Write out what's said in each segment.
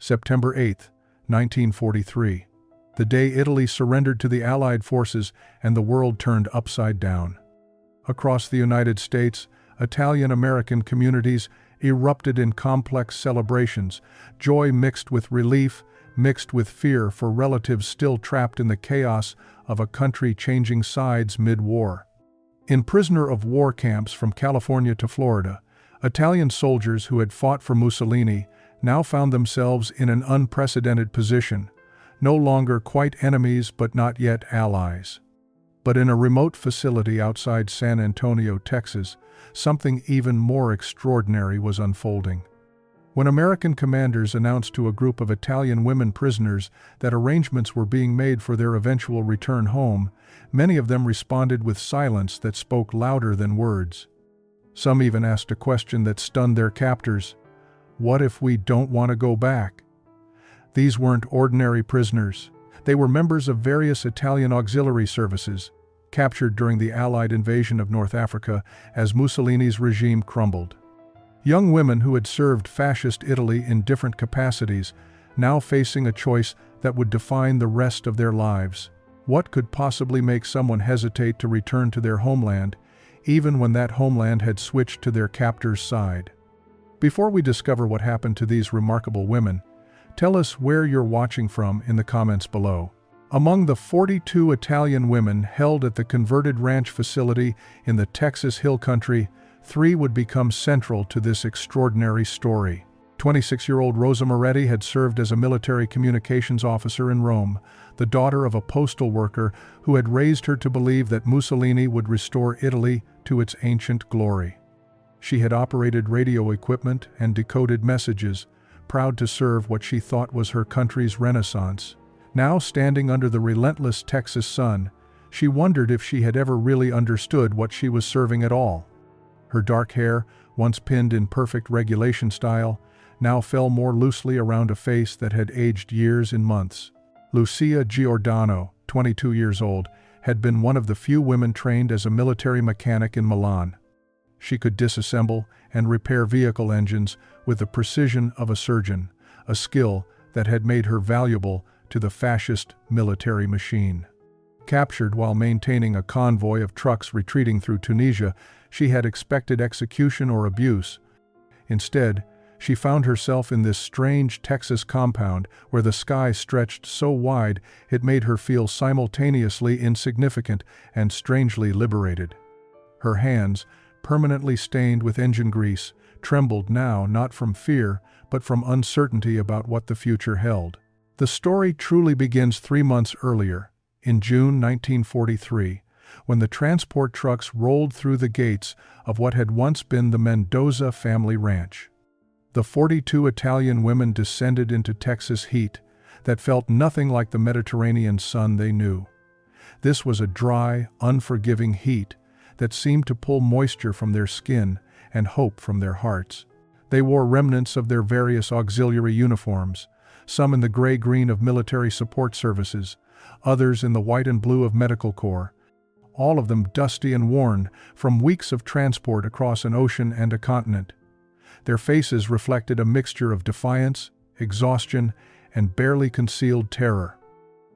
September 8, 1943. The day Italy surrendered to the Allied forces and the world turned upside down. Across the United States, Italian-American communities erupted in complex celebrations, joy mixed with relief, mixed with fear for relatives still trapped in the chaos of a country changing sides mid-war. In prisoner of war camps from California to Florida, Italian soldiers who had fought for Mussolini now found themselves in an unprecedented position, no longer quite enemies but not yet allies. But in a remote facility outside San Antonio, Texas, something even more extraordinary was unfolding. When American commanders announced to a group of Italian women prisoners that arrangements were being made for their eventual return home, many of them responded with silence that spoke louder than words. Some even asked a question that stunned their captors: "What if we don't want to go back?" These weren't ordinary prisoners. They were members of various Italian auxiliary services, captured during the Allied invasion of North Africa as Mussolini's regime crumbled. Young women who had served fascist Italy in different capacities, now facing a choice that would define the rest of their lives. What could possibly make someone hesitate to return to their homeland, even when that homeland had switched to their captor's side? Before we discover what happened to these remarkable women, tell us where you're watching from in the comments below. Among the 42 Italian women held at the converted ranch facility in the Texas Hill Country, 3 would become central to this extraordinary story. 26-year-old Rosa Moretti had served as a military communications officer in Rome, the daughter of a postal worker who had raised her to believe that Mussolini would restore Italy to its ancient glory. She had operated radio equipment and decoded messages, proud to serve what she thought was her country's renaissance. Now standing under the relentless Texas sun, she wondered if she had ever really understood what she was serving at all. Her dark hair, once pinned in perfect regulation style, now fell more loosely around a face that had aged years in months. Lucia Giordano, 22 years old, had been one of the few women trained as a military mechanic in Milan. She could disassemble and repair vehicle engines with the precision of a surgeon, a skill that had made her valuable to the fascist military machine. Captured while maintaining a convoy of trucks retreating through Tunisia, she had expected execution or abuse. Instead, she found herself in this strange Texas compound where the sky stretched so wide it made her feel simultaneously insignificant and strangely liberated. Her hands, permanently stained with engine grease, trembled now not from fear but from uncertainty about what the future held. The story truly begins 3 months earlier, in June 1943, when the transport trucks rolled through the gates of what had once been the Mendoza family ranch. The 42 Italian women descended into Texas heat that felt nothing like the Mediterranean sun they knew. This was a dry, unforgiving heat that seemed to pull moisture from their skin and hope from their hearts. They wore remnants of their various auxiliary uniforms, some in the gray-green of military support services, others in the white and blue of medical corps, all of them dusty and worn from weeks of transport across an ocean and a continent. Their faces reflected a mixture of defiance, exhaustion, and barely concealed terror.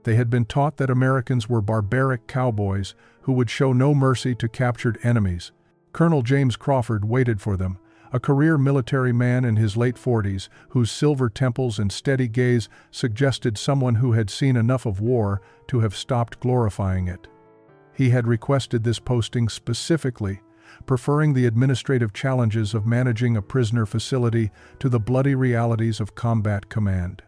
They had been taught that Americans were barbaric cowboys who would show no mercy to captured enemies. Colonel James Crawford waited for them, a career military man in his late 40s whose silver temples and steady gaze suggested someone who had seen enough of war to have stopped glorifying it. He had requested this posting specifically, preferring the administrative challenges of managing a prisoner facility to the bloody realities of combat command.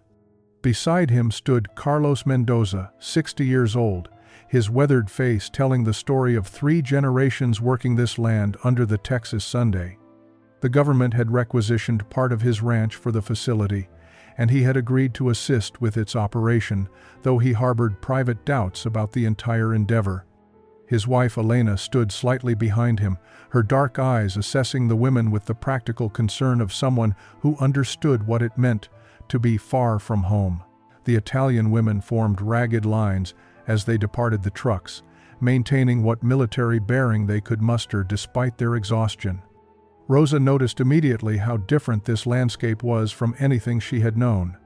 Beside him stood Carlos Mendoza, 60 years old, his weathered face telling the story of 3 generations working this land under the Texas Sunday. The government had requisitioned part of his ranch for the facility, and he had agreed to assist with its operation, though he harbored private doubts about the entire endeavor. His wife Elena stood slightly behind him, her dark eyes assessing the women with the practical concern of someone who understood what it meant to be far from home. The Italian women formed ragged lines as they departed the trucks, maintaining what military bearing they could muster despite their exhaustion. Rosa noticed immediately how different this landscape was from anything she had known.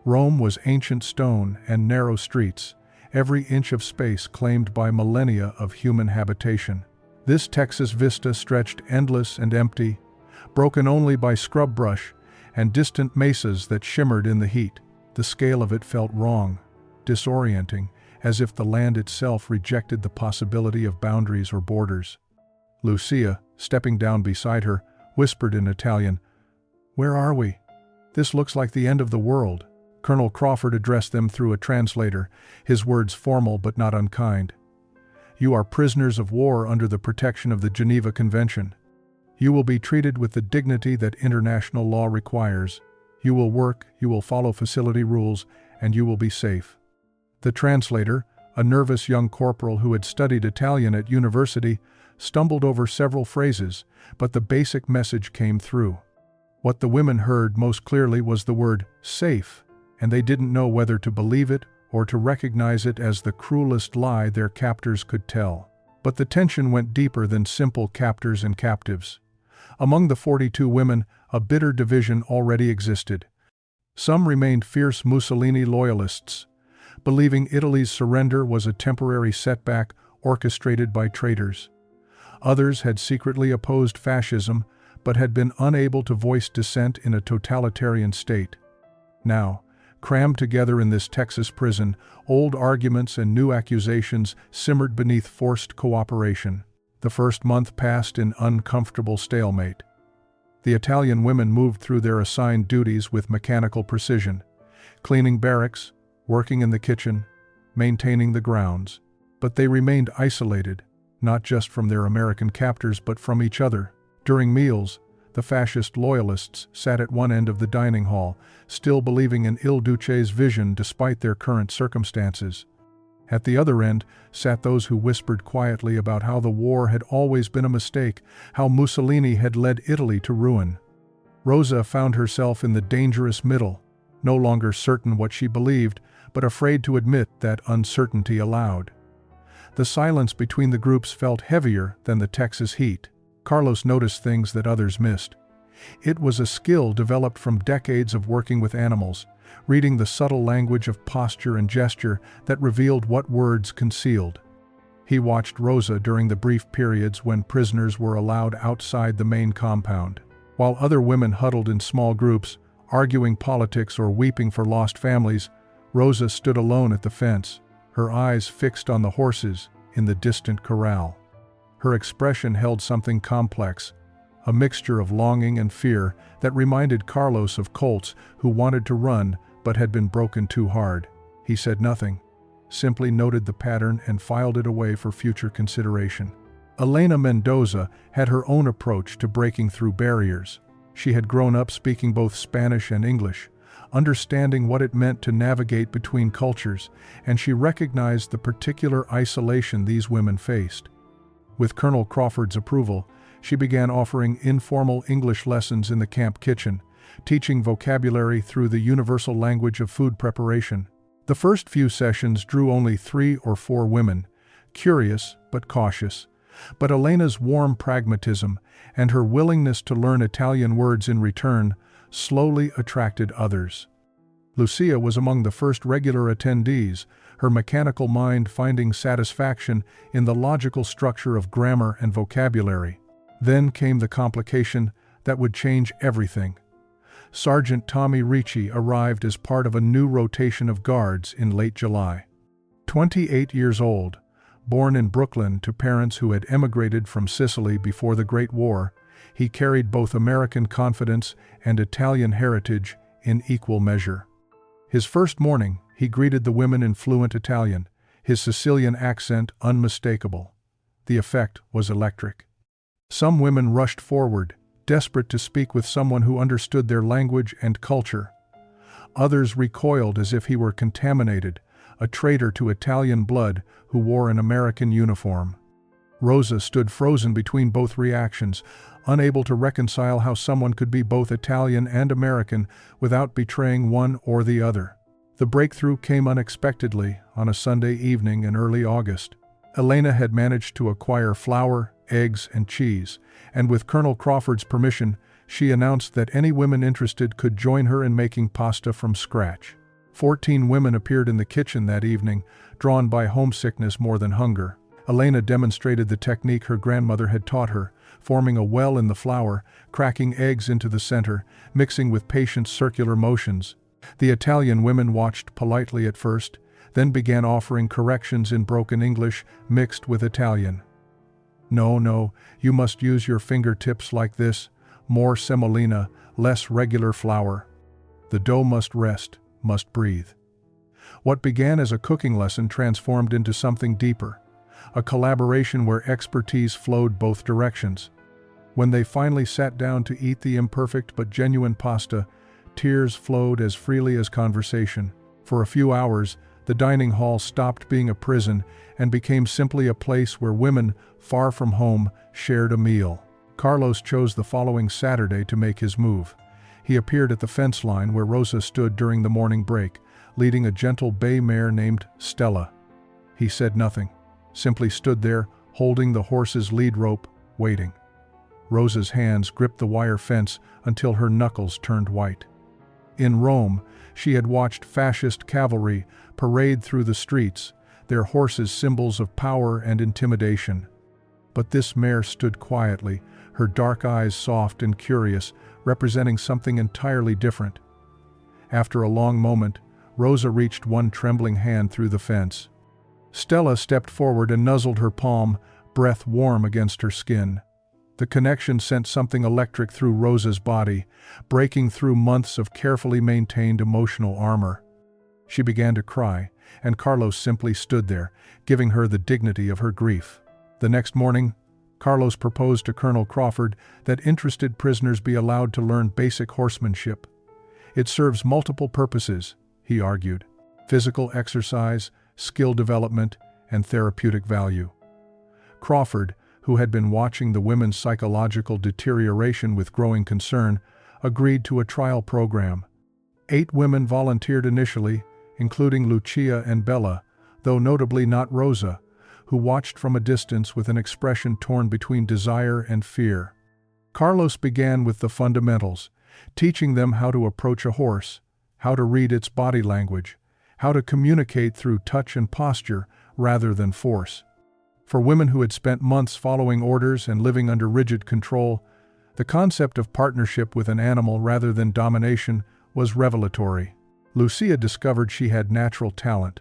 Rome was ancient stone and narrow streets, every inch of space claimed by millennia of human habitation. This Texas vista stretched endless and empty, broken only by scrub brush and distant mesas that shimmered in the heat. The scale of it felt wrong, disorienting, as if the land itself rejected the possibility of boundaries or borders. Lucia, stepping down beside her, whispered in Italian, "Where are we? This looks like the end of the world." Colonel Crawford addressed them through a translator, his words formal but not unkind. "You are prisoners of war under the protection of the Geneva Convention. You will be treated with the dignity that international law requires. You will work, you will follow facility rules, and you will be safe." The translator, a nervous young corporal who had studied Italian at university, stumbled over several phrases, but the basic message came through. What the women heard most clearly was the word safe, and they didn't know whether to believe it or to recognize it as the cruelest lie their captors could tell. But the tension went deeper than simple captors and captives. Among the 42 women, a bitter division already existed. Some remained fierce Mussolini loyalists, believing Italy's surrender was a temporary setback orchestrated by traitors. Others had secretly opposed fascism, but had been unable to voice dissent in a totalitarian state. Now, crammed together in this Texas prison, old arguments and new accusations simmered beneath forced cooperation. The first month passed in uncomfortable stalemate. The Italian women moved through their assigned duties with mechanical precision, cleaning barracks, working in the kitchen, maintaining the grounds. But they remained isolated, not just from their American captors but from each other. During meals, the fascist loyalists sat at one end of the dining hall, still believing in Il Duce's vision despite their current circumstances. At the other end sat those who whispered quietly about how the war had always been a mistake, how Mussolini had led Italy to ruin. Rosa found herself in the dangerous middle, no longer certain what she believed, but afraid to admit that uncertainty aloud. The silence between the groups felt heavier than the Texas heat. Carlos noticed things that others missed. It was a skill developed from decades of working with animals, reading the subtle language of posture and gesture that revealed what words concealed. He watched Rosa during the brief periods when prisoners were allowed outside the main compound. While other women huddled in small groups, arguing politics or weeping for lost families, Rosa stood alone at the fence, her eyes fixed on the horses in the distant corral. Her expression held something complex, a mixture of longing and fear that reminded Carlos of colts who wanted to run but had been broken too hard. He said nothing, simply noted the pattern and filed it away for future consideration. Elena Mendoza had her own approach to breaking through barriers. She had grown up speaking both Spanish and English, understanding what it meant to navigate between cultures, and she recognized the particular isolation these women faced. With Colonel Crawford's approval, she began offering informal English lessons in the camp kitchen, teaching vocabulary through the universal language of food preparation. The first few sessions drew only 3 or 4 women, curious but cautious, but Elena's warm pragmatism and her willingness to learn Italian words in return slowly attracted others. Lucia was among the first regular attendees, her mechanical mind finding satisfaction in the logical structure of grammar and vocabulary. Then came the complication that would change everything. Sergeant Tommy Ricci arrived as part of a new rotation of guards in late July. 28 years old, born in Brooklyn to parents who had emigrated from Sicily before the Great War, he carried both American confidence and Italian heritage in equal measure. His first morning, he greeted the women in fluent Italian, his Sicilian accent unmistakable. The effect was electric. Some women rushed forward, desperate to speak with someone who understood their language and culture. Others recoiled as if he were contaminated, a traitor to Italian blood who wore an American uniform. Rosa stood frozen between both reactions, unable to reconcile how someone could be both Italian and American without betraying one or the other. The breakthrough came unexpectedly on a Sunday evening in early August. Elena had managed to acquire flour, eggs, and cheese, and with Colonel Crawford's permission, she announced that any women interested could join her in making pasta from scratch. 14 women appeared in the kitchen that evening, drawn by homesickness more than hunger. Elena demonstrated the technique her grandmother had taught her, forming a well in the flour, cracking eggs into the center, mixing with patient circular motions. The Italian women watched politely at first, then began offering corrections in broken English mixed with Italian. No, you must use your fingertips like this, more semolina, less regular flour. The dough must rest, must breathe. What began as a cooking lesson transformed into something deeper, a collaboration where expertise flowed both directions. When they finally sat down to eat the imperfect but genuine pasta, tears flowed as freely as conversation. For a few hours, the dining hall stopped being a prison and became simply a place where women, far from home, shared a meal. Carlos chose the following Saturday to make his move. He appeared at the fence line where Rosa stood during the morning break, leading a gentle bay mare named Stella. He said nothing, simply stood there, holding the horse's lead rope, waiting. Rosa's hands gripped the wire fence until her knuckles turned white. In Rome, she had watched fascist cavalry parade through the streets, their horses symbols of power and intimidation. But this mare stood quietly, her dark eyes soft and curious, representing something entirely different. After a long moment, Rosa reached one trembling hand through the fence. Stella stepped forward and nuzzled her palm, breath warm against her skin. The connection sent something electric through Rosa's body, breaking through months of carefully maintained emotional armor. She began to cry, and Carlos simply stood there, giving her the dignity of her grief. The next morning, Carlos proposed to Colonel Crawford that interested prisoners be allowed to learn basic horsemanship. It serves multiple purposes, he argued: physical exercise, skill development, and therapeutic value. Crawford, who had been watching the women's psychological deterioration with growing concern, agreed to a trial program. 8 women volunteered initially, including Lucia and Bella, though notably not Rosa, who watched from a distance with an expression torn between desire and fear. Carlos began with the fundamentals, teaching them how to approach a horse, how to read its body language, how to communicate through touch and posture rather than force. For women who had spent months following orders and living under rigid control, the concept of partnership with an animal rather than domination was revelatory. Lucia discovered she had natural talent.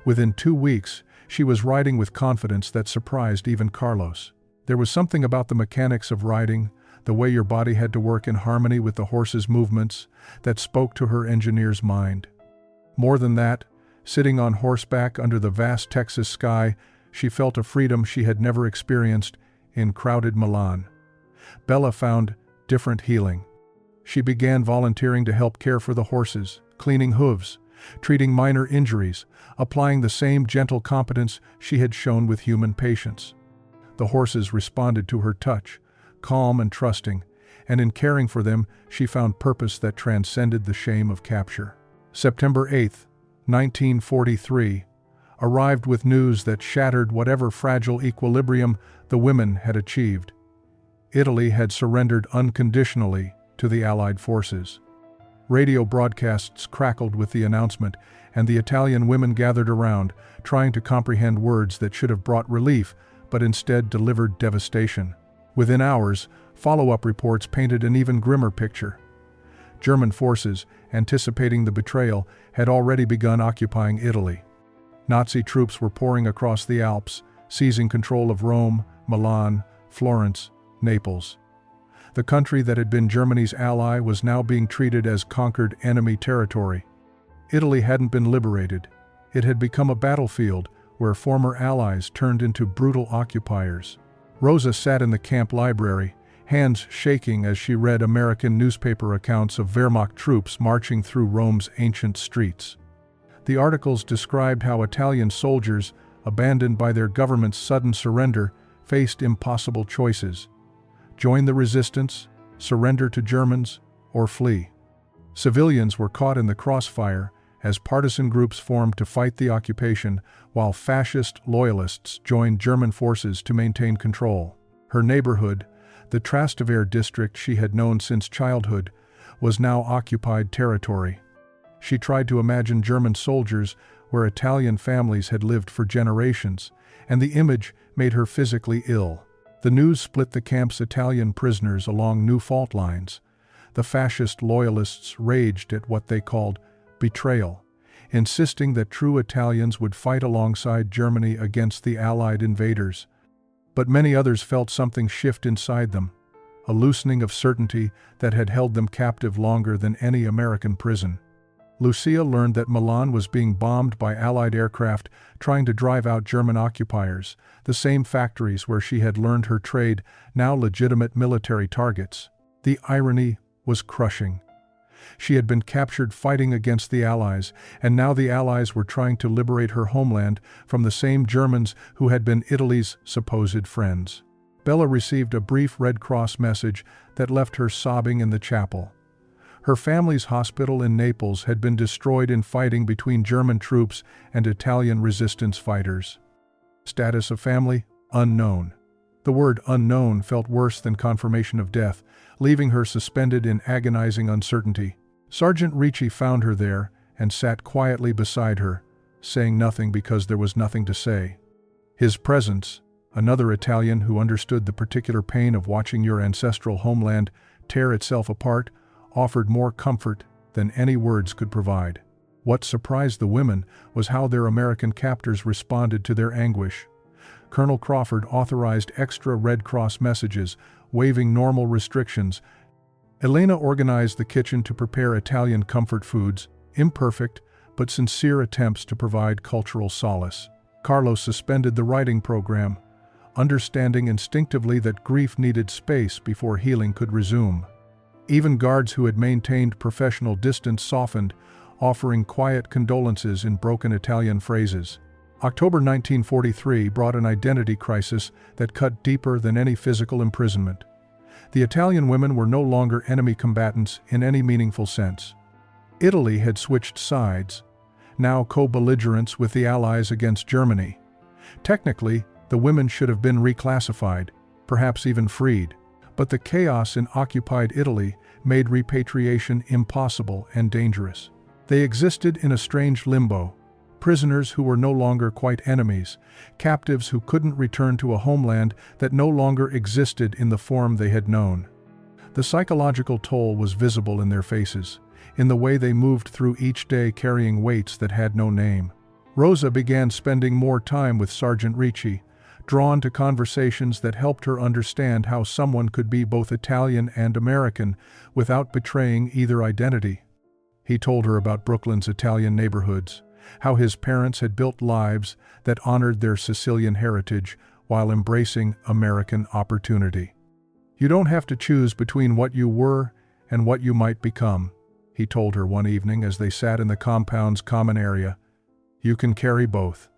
Within 2 weeks, she was riding with confidence that surprised even Carlos. There was something about the mechanics of riding, the way your body had to work in harmony with the horse's movements, that spoke to her engineer's mind. More than that, sitting on horseback under the vast Texas sky, she felt a freedom she had never experienced in crowded Milan. Bella found different healing. She began volunteering to help care for the horses, cleaning hooves, treating minor injuries, applying the same gentle competence she had shown with human patients. The horses responded to her touch, calm and trusting, and in caring for them, she found purpose that transcended the shame of capture. September 8, 1943, arrived with news that shattered whatever fragile equilibrium the women had achieved. Italy had surrendered unconditionally to the Allied forces. Radio broadcasts crackled with the announcement, and the Italian women gathered around, trying to comprehend words that should have brought relief, but instead delivered devastation. Within hours, follow-up reports painted an even grimmer picture. German forces, anticipating the betrayal, had already begun occupying Italy. Nazi troops were pouring across the Alps, seizing control of Rome, Milan, Florence, Naples. The country that had been Germany's ally was now being treated as conquered enemy territory. Italy hadn't been liberated. It had become a battlefield where former allies turned into brutal occupiers. Rosa sat in the camp library, hands shaking as she read American newspaper accounts of Wehrmacht troops marching through Rome's ancient streets. The articles described how Italian soldiers, abandoned by their government's sudden surrender, faced impossible choices: join the resistance, surrender to Germans, or flee. Civilians were caught in the crossfire as partisan groups formed to fight the occupation, while fascist loyalists joined German forces to maintain control. Her neighborhood, the Trastevere district she had known since childhood, was now occupied territory. She tried to imagine German soldiers where Italian families had lived for generations, and the image made her physically ill. The news split the camp's Italian prisoners along new fault lines. The fascist loyalists raged at what they called betrayal, insisting that true Italians would fight alongside Germany against the Allied invaders. But many others felt something shift inside them, a loosening of certainty that had held them captive longer than any American prison. Lucia learned that Milan was being bombed by Allied aircraft trying to drive out German occupiers, the same factories where she had learned her trade, now legitimate military targets. The irony was crushing. She had been captured fighting against the Allies, and now the Allies were trying to liberate her homeland from the same Germans who had been Italy's supposed friends. Bella received a brief Red Cross message that left her sobbing in the chapel. Her family's hospital in Naples had been destroyed in fighting between German troops and Italian resistance fighters. Status of family? Unknown. The word unknown felt worse than confirmation of death, leaving her suspended in agonizing uncertainty. Sergeant Ricci found her there and sat quietly beside her, saying nothing because there was nothing to say. His presence, another Italian who understood the particular pain of watching your ancestral homeland tear itself apart, offered more comfort than any words could provide. What surprised the women was how their American captors responded to their anguish. Colonel Crawford authorized extra Red Cross messages, waiving normal restrictions. Elena organized the kitchen to prepare Italian comfort foods, imperfect but sincere attempts to provide cultural solace. Carlos suspended the writing program, understanding instinctively that grief needed space before healing could resume. Even guards who had maintained professional distance softened, offering quiet condolences in broken Italian phrases. October 1943 brought an identity crisis that cut deeper than any physical imprisonment. The Italian women were no longer enemy combatants in any meaningful sense. Italy had switched sides, now co-belligerents with the Allies against Germany. Technically, the women should have been reclassified, perhaps even freed. But the chaos in occupied Italy made repatriation impossible and dangerous. They existed in a strange limbo, prisoners who were no longer quite enemies, captives who couldn't return to a homeland that no longer existed in the form they had known. The psychological toll was visible in their faces, in the way they moved through each day carrying weights that had no name. Rosa began spending more time with Sergeant Ricci, drawn to conversations that helped her understand how someone could be both Italian and American without betraying either identity. He told her about Brooklyn's Italian neighborhoods, how his parents had built lives that honored their Sicilian heritage while embracing American opportunity. "You don't have to choose between what you were and what you might become," he told her one evening as they sat in the compound's common area. "You can carry both."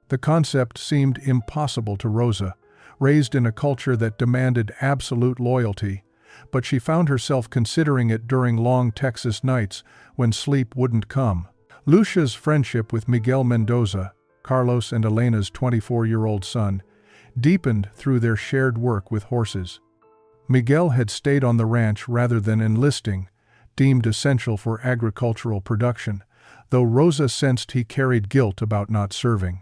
The concept seemed impossible to Rosa, raised in a culture that demanded absolute loyalty, but she found herself considering it during long Texas nights when sleep wouldn't come. Lucia's friendship with Miguel Mendoza, Carlos and Elena's 24-year-old son, deepened through their shared work with horses. Miguel had stayed on the ranch rather than enlisting, deemed essential for agricultural production, though Rosa sensed he carried guilt about not serving.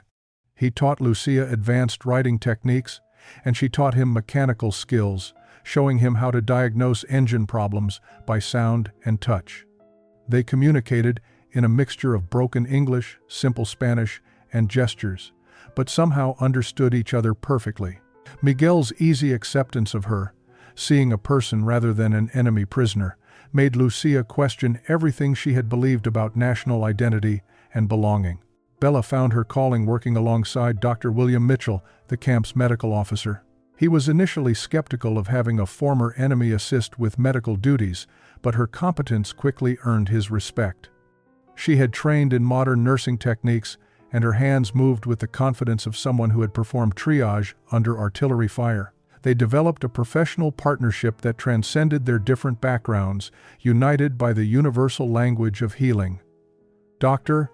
He taught Lucia advanced writing techniques, and she taught him mechanical skills, showing him how to diagnose engine problems by sound and touch. They communicated in a mixture of broken English, simple Spanish, and gestures, but somehow understood each other perfectly. Miguel's easy acceptance of her, seeing a person rather than an enemy prisoner, made Lucia question everything she had believed about national identity and belonging. Bella found her calling working alongside Dr. William Mitchell, the camp's medical officer. He was initially skeptical of having a former enemy assist with medical duties, but her competence quickly earned his respect. She had trained in modern nursing techniques, and her hands moved with the confidence of someone who had performed triage under artillery fire. They developed a professional partnership that transcended their different backgrounds, united by the universal language of healing. "Doctor,"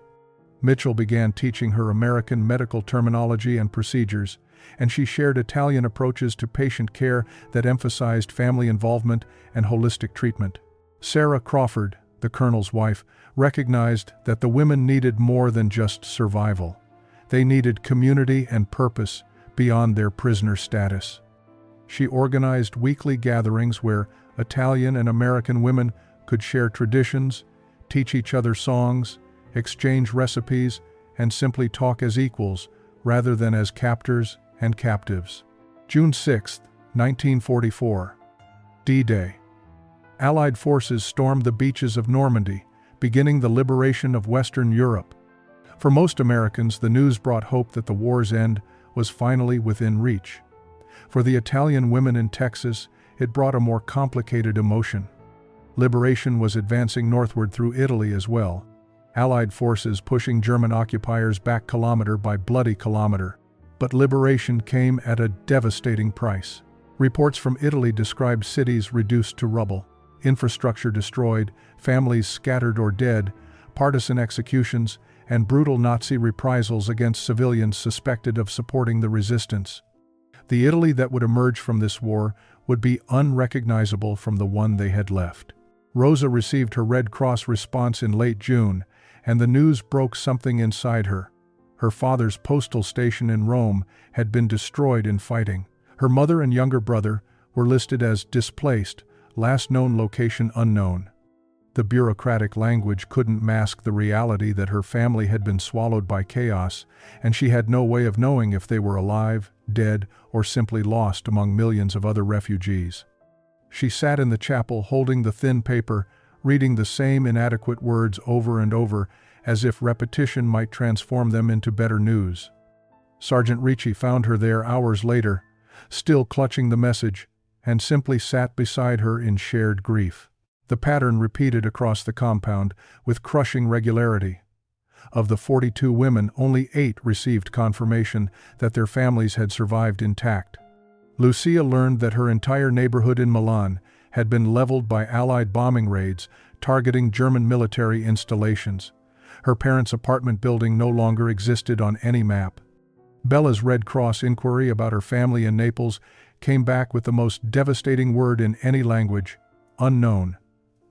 Mitchell began teaching her American medical terminology and procedures, and she shared Italian approaches to patient care that emphasized family involvement and holistic treatment. Sarah Crawford, The colonel's wife, recognized that the women needed more than just survival. They needed community and purpose beyond their prisoner status. She organized weekly gatherings where Italian and American women could share traditions, teach each other songs, exchange recipes, and simply talk as equals rather than as captors and captives. June 6, 1944. D-Day. Allied forces stormed the beaches of Normandy, beginning the liberation of Western Europe. For most Americans, the news brought hope that the war's end was finally within reach. For the Italian women in Texas, it brought a more complicated emotion. Liberation was advancing northward through Italy as well, Allied forces pushing German occupiers back kilometer by bloody kilometer. But liberation came at a devastating price. Reports from Italy described cities reduced to rubble, infrastructure destroyed, families scattered or dead, partisan executions, and brutal Nazi reprisals against civilians suspected of supporting the resistance. The Italy that would emerge from this war would be unrecognizable from the one they had left. Rosa received her Red Cross response in late June, and the news broke something inside her. Her father's postal station in Rome had been destroyed in fighting. Her mother and younger brother were listed as displaced, last known location unknown. The bureaucratic language couldn't mask the reality that her family had been swallowed by chaos, and she had no way of knowing if they were alive, dead, or simply lost among millions of other refugees. She sat in the chapel holding the thin paper, reading the same inadequate words over and over, as if repetition might transform them into better news. Sergeant Ricci found her there hours later, still clutching the message, and simply sat beside her in shared grief. The pattern repeated across the compound with crushing regularity. Of the 42 women, only 8 received confirmation that their families had survived intact. Lucia learned that her entire neighborhood in Milan had been leveled by Allied bombing raids targeting German military installations. Her parents' apartment building no longer existed on any map. Bella's Red Cross inquiry about her family in Naples came back with the most devastating word in any language: unknown.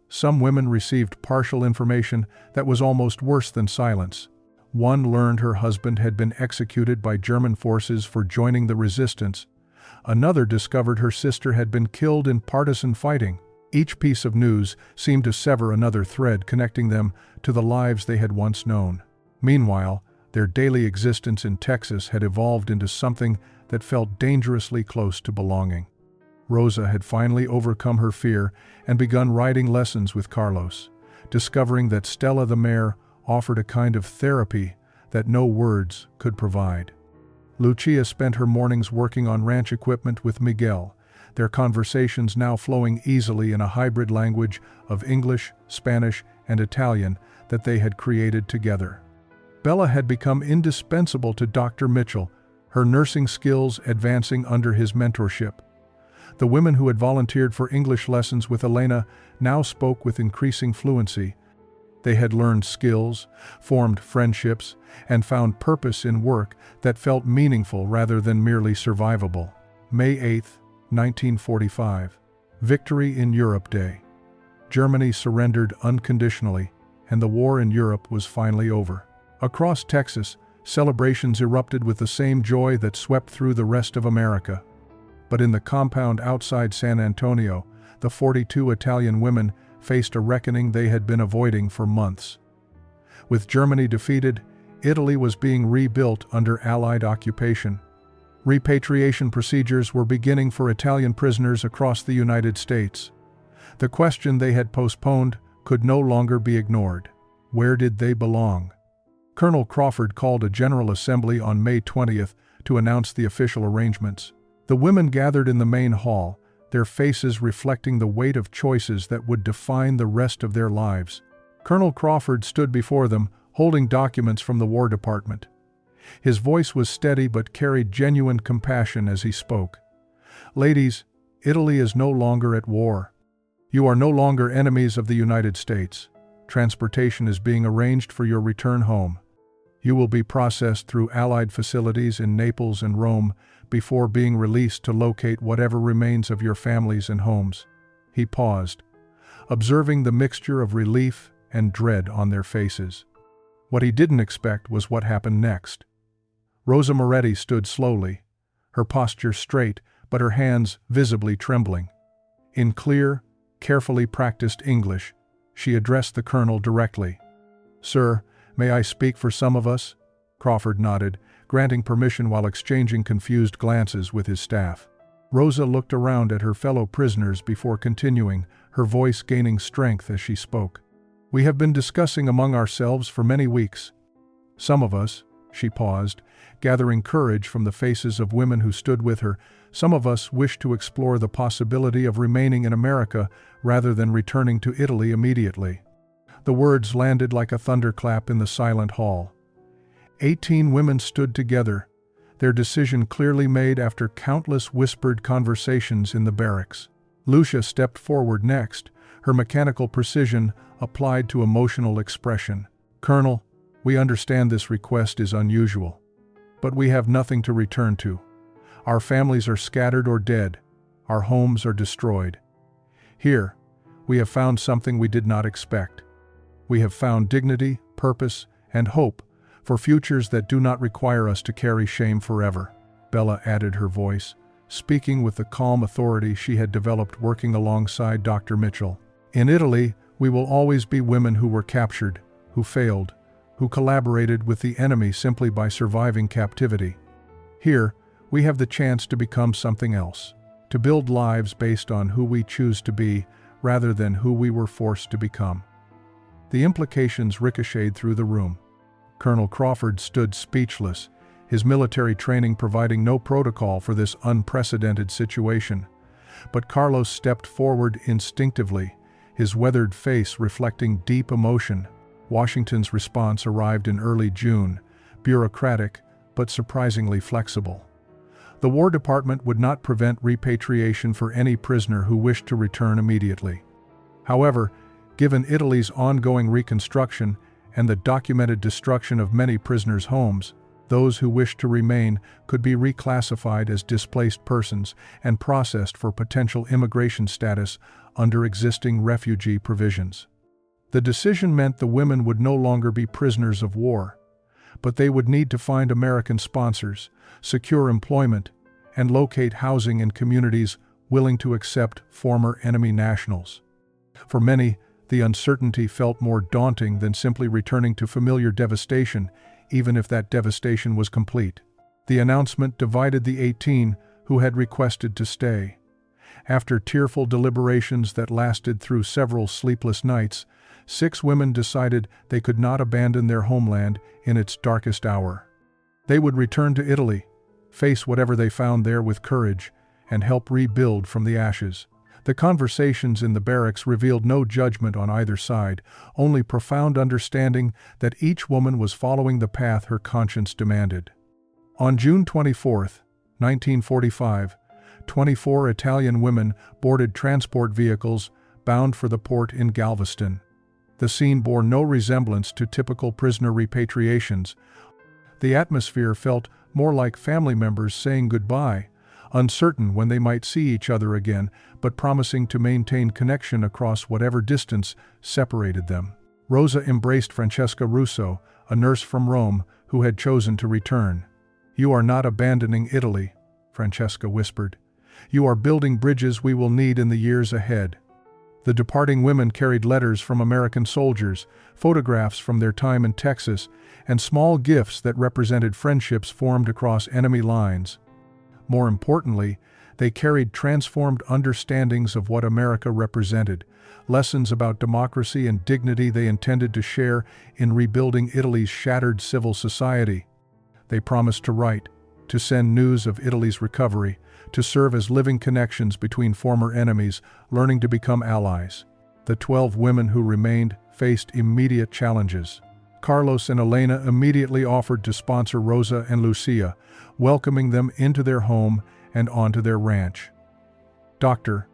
Some women received partial information that was almost worse than silence. One learned her husband had been executed by German forces for joining the resistance. Another discovered her sister had been killed in partisan fighting. Each piece of news seemed to sever another thread connecting them to the lives they had once known. Meanwhile, their daily existence in Texas had evolved into something that felt dangerously close to belonging. Rosa had finally overcome her fear and begun riding lessons with Carlos, discovering that Stella the mare offered a kind of therapy that no words could provide. Lucia spent her mornings working on ranch equipment with Miguel, their conversations now flowing easily in a hybrid language of English, Spanish, and Italian that they had created together. Bella had become indispensable to Dr. Mitchell, her nursing skills advancing under his mentorship. The women who had volunteered for English lessons with Elena now spoke with increasing fluency. They had learned skills, formed friendships, and found purpose in work that felt meaningful rather than merely survivable. May 8, 1945. Victory in Europe Day. Germany surrendered unconditionally, and the war in Europe was finally over. Across Texas, celebrations erupted with the same joy that swept through the rest of America. But in the compound outside San Antonio, the 42 Italian women faced a reckoning they had been avoiding for months. With Germany defeated, Italy was being rebuilt under Allied occupation. Repatriation procedures were beginning for Italian prisoners across the United States. The question they had postponed could no longer be ignored. Where did they belong? Colonel Crawford called a General Assembly on May 20th to announce the official arrangements. The women gathered in the main hall, their faces reflecting the weight of choices that would define the rest of their lives. Colonel Crawford stood before them, holding documents from the War Department. His voice was steady but carried genuine compassion as he spoke. "Ladies, Italy is no longer at war. You are no longer enemies of the United States. Transportation is being arranged for your return home. You will be processed through Allied facilities in Naples and Rome before being released to locate whatever remains of your families and homes." He paused. observing the mixture of relief and dread on their faces. What he didn't expect was what happened next. Rosa Moretti stood slowly, her posture straight but her hands visibly trembling. In clear, carefully practiced English, she addressed the colonel directly. "Sir, may I speak for some of us?" Crawford nodded, granting permission while exchanging confused glances with his staff. Rosa looked around at her fellow prisoners before continuing, her voice gaining strength as she spoke. "We have been discussing among ourselves for many weeks. Some of us," she paused, gathering courage from the faces of women who stood with her, "some of us wish to explore the possibility of remaining in America rather than returning to Italy immediately." The words landed like a thunderclap in the silent hall. 18 women stood together, their decision clearly made after countless whispered conversations in the barracks. Lucia stepped forward next, her mechanical precision applied to emotional expression. "Colonel, we understand this request is unusual, but we have nothing to return to. Our families are scattered or dead. Our homes are destroyed. Here, we have found something we did not expect. We have found dignity, purpose, and hope for futures that do not require us to carry shame forever." Bella added her voice, speaking with the calm authority she had developed working alongside Dr. Mitchell. "In Italy, we will always be women who were captured, who failed, who collaborated with the enemy simply by surviving captivity. Here, we have the chance to become something else, to build lives based on who we choose to be rather than who we were forced to become." The implications ricocheted through the room. Colonel Crawford stood speechless, his military training providing no protocol for this unprecedented situation. But Carlos stepped forward instinctively, his weathered face reflecting deep emotion. Washington's response arrived in early June, bureaucratic but surprisingly flexible. The War Department would not prevent repatriation for any prisoner who wished to return immediately. However, given Italy's ongoing reconstruction and the documented destruction of many prisoners' homes, those who wished to remain could be reclassified as displaced persons and processed for potential immigration status under existing refugee provisions. The decision meant the women would no longer be prisoners of war, but they would need to find American sponsors, secure employment, and locate housing in communities willing to accept former enemy nationals. For many, the uncertainty felt more daunting than simply returning to familiar devastation, even if that devastation was complete. The announcement divided the 18 who had requested to stay. After tearful deliberations that lasted through several sleepless nights, 6 women decided they could not abandon their homeland in its darkest hour. They would return to Italy, face whatever they found there with courage, and help rebuild from the ashes. The conversations in the barracks revealed no judgment on either side, only profound understanding that each woman was following the path her conscience demanded. On June 24, 1945, 24 Italian women boarded transport vehicles bound for the port in Galveston. The scene bore no resemblance to typical prisoner repatriations. The atmosphere felt more like family members saying goodbye, uncertain when they might see each other again, but promising to maintain connection across whatever distance separated them. Rosa embraced Francesca Russo, a nurse from Rome who had chosen to return. "You are not abandoning Italy," Francesca whispered. "You are building bridges we will need in the years ahead." The departing women carried letters from American soldiers, photographs from their time in Texas, and small gifts that represented friendships formed across enemy lines. More importantly, they carried transformed understandings of what America represented, lessons about democracy and dignity they intended to share in rebuilding Italy's shattered civil society. They promised to write, to send news of Italy's recovery, to serve as living connections between former enemies, learning to become allies. The 12 women who remained faced immediate challenges. Carlos and Elena immediately offered to sponsor Rosa and Lucia, welcoming them into their home and onto their ranch. Dr.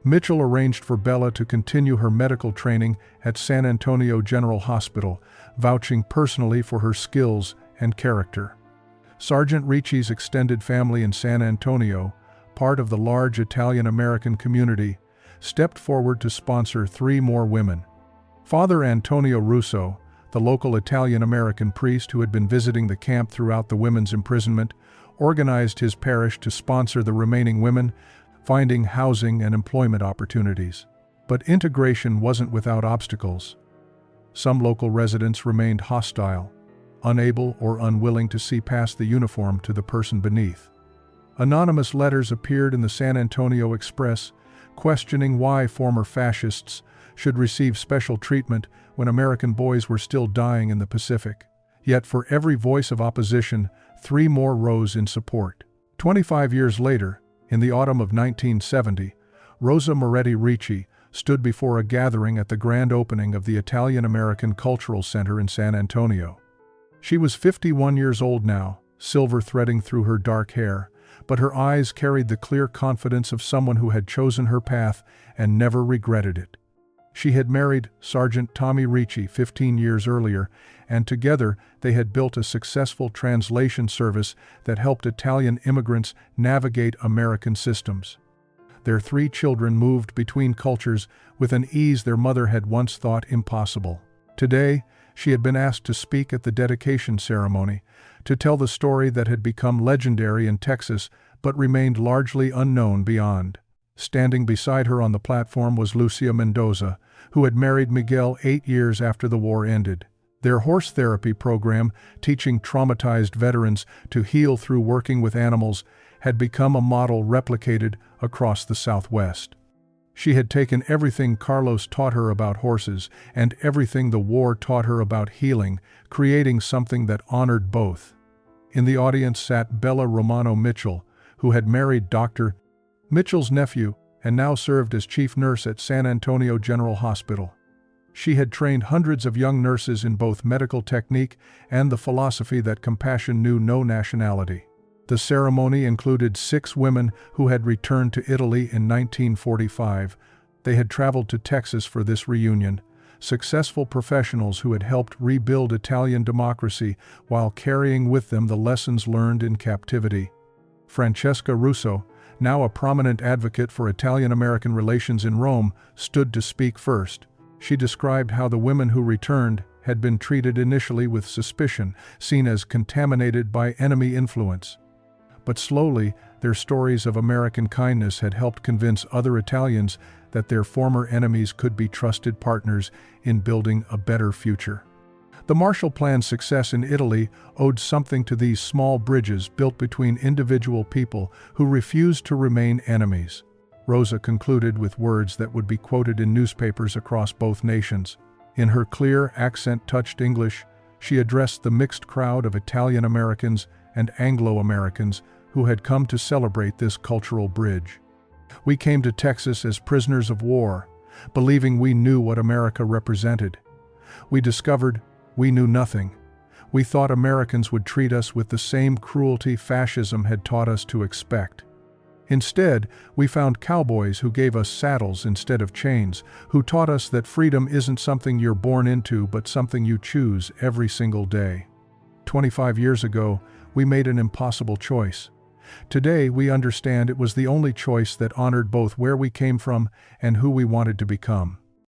Mitchell arranged for Bella to continue her medical training at San Antonio General Hospital, vouching personally for her skills and character. Sergeant Ricci's extended family in San Antonio, part of the large Italian-American community, stepped forward to sponsor 3 more women. Father Antonio Russo, the local Italian-American priest who had been visiting the camp throughout the women's imprisonment, organized his parish to sponsor the remaining women, finding housing and employment opportunities. But integration wasn't without obstacles. Some local residents remained hostile, unable or unwilling to see past the uniform to the person beneath. Anonymous letters appeared in the San Antonio Express, questioning why former fascists should receive special treatment when American boys were still dying in the Pacific. Yet for every voice of opposition, 3 more rose in support. 25 years later, in the autumn of 1970, Rosa Moretti Ricci stood before a gathering at the grand opening of the Italian-American Cultural Center in San Antonio. She was 51 years old now, silver threading through her dark hair, but her eyes carried the clear confidence of someone who had chosen her path and never regretted it. She had married Sergeant Tommy Ricci 15 years earlier, and together they had built a successful translation service that helped Italian immigrants navigate American systems. Their 3 children moved between cultures with an ease their mother had once thought impossible. Today, she had been asked to speak at the dedication ceremony, to tell the story that had become legendary in Texas but remained largely unknown beyond. Standing beside her on the platform was Lucia Mendoza, who had married Miguel 8 years after the war ended. Their horse therapy program, teaching traumatized veterans to heal through working with animals, had become a model replicated across the Southwest. She had taken everything Carlos taught her about horses and everything the war taught her about healing, creating something that honored both. In the audience sat Bella Romano Mitchell, who had married Dr. Mitchell's nephew and now served as chief nurse at San Antonio General Hospital. She had trained hundreds of young nurses in both medical technique and the philosophy that compassion knew no nationality. The ceremony included 6 women who had returned to Italy in 1945. They had traveled to Texas for this reunion, successful professionals who had helped rebuild Italian democracy while carrying with them the lessons learned in captivity. Francesca Russo, now a prominent advocate for Italian-American relations in Rome, stood to speak first. She described how the women who returned had been treated initially with suspicion, seen as contaminated by enemy influence. But slowly, their stories of American kindness had helped convince other Italians that their former enemies could be trusted partners in building a better future. The Marshall Plan's success in Italy owed something to these small bridges built between individual people who refused to remain enemies. Rosa concluded with words that would be quoted in newspapers across both nations. In her clear, accent-touched English, she addressed the mixed crowd of Italian-Americans and Anglo-Americans who had come to celebrate this cultural bridge. We came to Texas as prisoners of war, believing we knew what America represented. We discovered we knew nothing. We thought Americans would treat us with the same cruelty fascism had taught us to expect. Instead, we found cowboys who gave us saddles instead of chains, who taught us that freedom isn't something you're born into but something you choose every single day. 25 years ago, we made an impossible choice. Today, we understand it was the only choice that honored both where we came from and who we wanted to become.